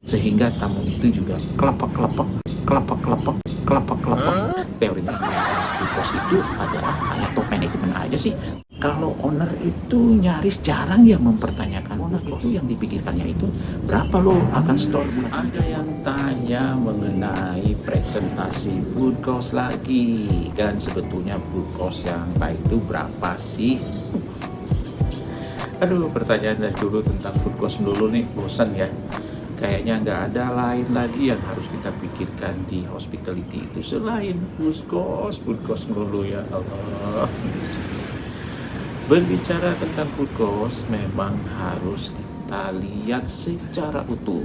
sehingga tamu itu juga kelepek-kelepek, kelepek-kelepek, kelepek-kelepek. Teorinya food cost itu adalah hanya top manajemen aja sih. Kalau owner itu nyaris jarang yang mempertanyakan owner itu, yang dipikirkannya itu berapa lo akan store bulan. Ada yang tanya mengenai presentasi food cost lagi, kan sebetulnya food cost yang baik itu berapa sih? Aduh, pertanyaan dari dulu tentang food cost dulu nih, bosan ya. Kayaknya nggak ada lain lagi yang harus kita pikirkan di hospitality itu selain food cost melulu ya Allah. Berbicara tentang food cost memang harus kita lihat secara utuh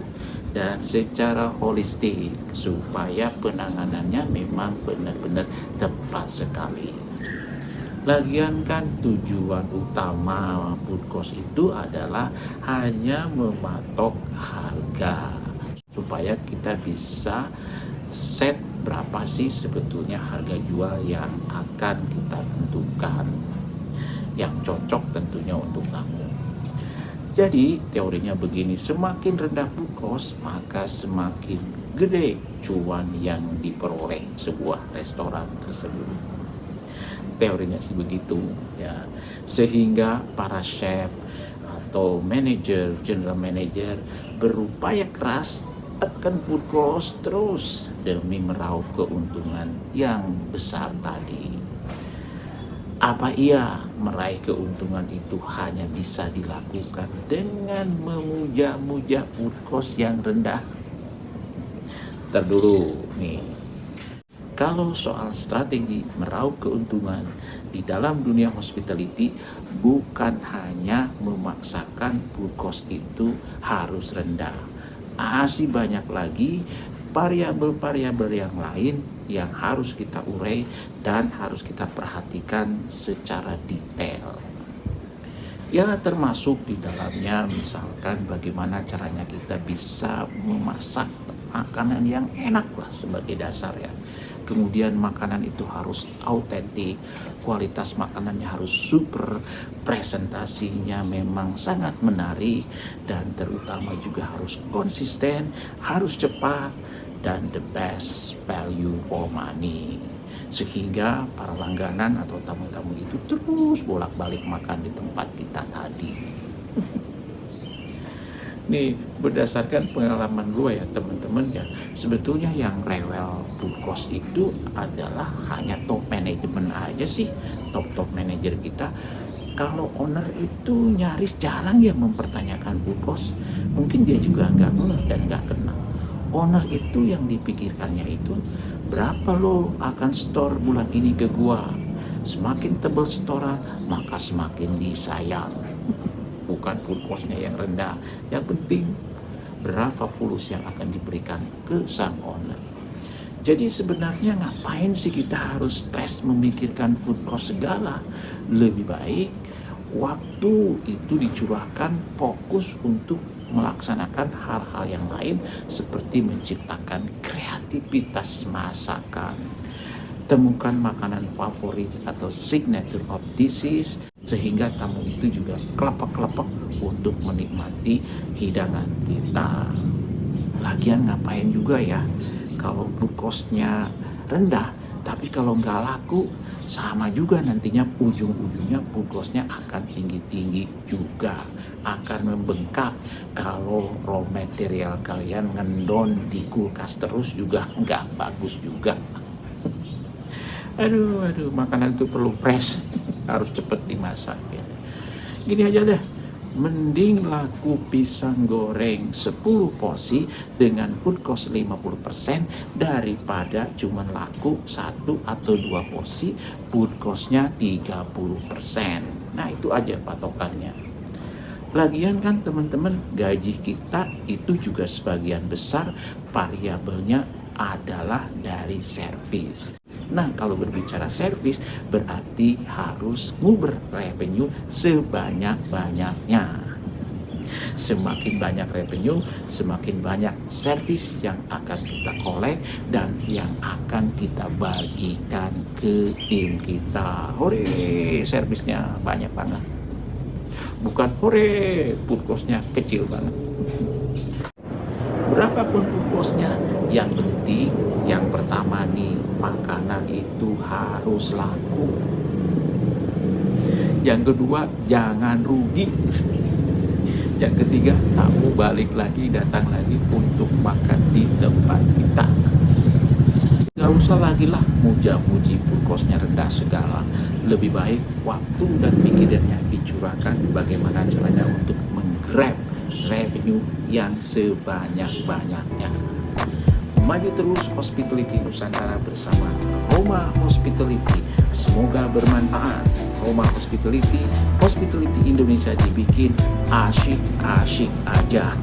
dan secara holistik supaya penanganannya memang benar-benar tepat sekali. Lagian kan tujuan utama food cost itu adalah hanya mematok harga supaya kita bisa set berapa sih sebetulnya harga jual yang akan kita tentukan, yang cocok tentunya untuk tamu. Jadi teorinya begini, semakin rendah food cost maka semakin gede cuan yang diperoleh sebuah restoran tersebut. Teorinya sih begitu ya, sehingga para chef atau manajer, general manager berupaya keras tekan food cost terus demi meraup keuntungan yang besar tadi. Apa iya meraih keuntungan itu hanya bisa dilakukan dengan memuja-muja food cost yang rendah? Ntar dulu nih, kalau soal strategi meraup keuntungan di dalam dunia hospitality, bukan hanya memaksakan food cost itu harus rendah. Masih banyak lagi variabel-variabel yang lain yang harus kita urai dan harus kita perhatikan secara detail. Ya, termasuk di dalamnya misalkan bagaimana caranya kita bisa memasak makanan yang enak lah sebagai dasar ya. Kemudian makanan itu harus autentik, kualitas makanannya harus super, presentasinya memang sangat menarik, dan terutama juga harus konsisten, harus cepat, dan the best value for money. Sehingga para langganan atau tamu-tamu itu terus bolak-balik makan di tempat kita tadi. Nih, berdasarkan pengalaman gue ya teman-teman ya, sebetulnya yang rewel food cost itu adalah hanya top manajemen aja sih, top manajer kita. Kalau owner itu nyaris jarang yang mempertanyakan food cost, mungkin dia juga nggak ngeh dan nggak kenal. Owner itu yang dipikirkannya itu berapa lo akan store bulan ini ke gua. Semakin tebal setoran maka semakin disayang. Bukan food cost-nya yang rendah, yang penting berapa fulus yang akan diberikan ke sang owner. Jadi sebenarnya ngapain sih kita harus stres memikirkan food cost segala? Lebih baik waktu itu dicurahkan fokus untuk melaksanakan hal-hal yang lain seperti menciptakan kreativitas masakan. Temukan makanan favorit atau signature of dishes sehingga tamu itu juga kelepek-kelepek untuk menikmati hidangan kita. Lagian ngapain juga ya kalau food cost-nya rendah, tapi kalau nggak laku sama juga nantinya ujung-ujungnya food cost-nya akan tinggi-tinggi juga, akan membengkak. Kalau raw material kalian ngendon di kulkas terus juga nggak bagus juga. Aduh, makanan itu perlu fresh, harus cepet dimasak ya. Gini aja deh, mending laku pisang goreng 10 porsi dengan food cost 50% daripada cuman laku 1 atau 2 porsi food costnya 30%. Nah itu aja patokannya. Lagian kan teman-teman, gaji kita itu juga sebagian besar variabelnya adalah dari servis. Nah, kalau berbicara servis berarti harus nguber revenue sebanyak-banyaknya. Semakin banyak revenue, semakin banyak servis yang akan kita kolek dan yang akan kita bagikan ke tim kita. Hore, servisnya banyak banget. Bukan hore, food cost-nya kecil banget. Berapapun food cost-nya, yang penting yang pertama nih, makanan itu harus laku. Yang kedua, jangan rugi. Yang ketiga, kamu balik lagi, datang lagi untuk makan di tempat kita. Gak usah lagi lah muja-muji food cost-nya rendah segala. Lebih baik waktu dan pikirannya dicurahkan bagaimana caranya untuk menggrab revenue yang sebanyak-banyaknya. Maju terus Hospitality Nusantara bersama Roma Hospitality. Semoga bermanfaat. Roma Hospitality Indonesia dibikin asyik-asyik aja.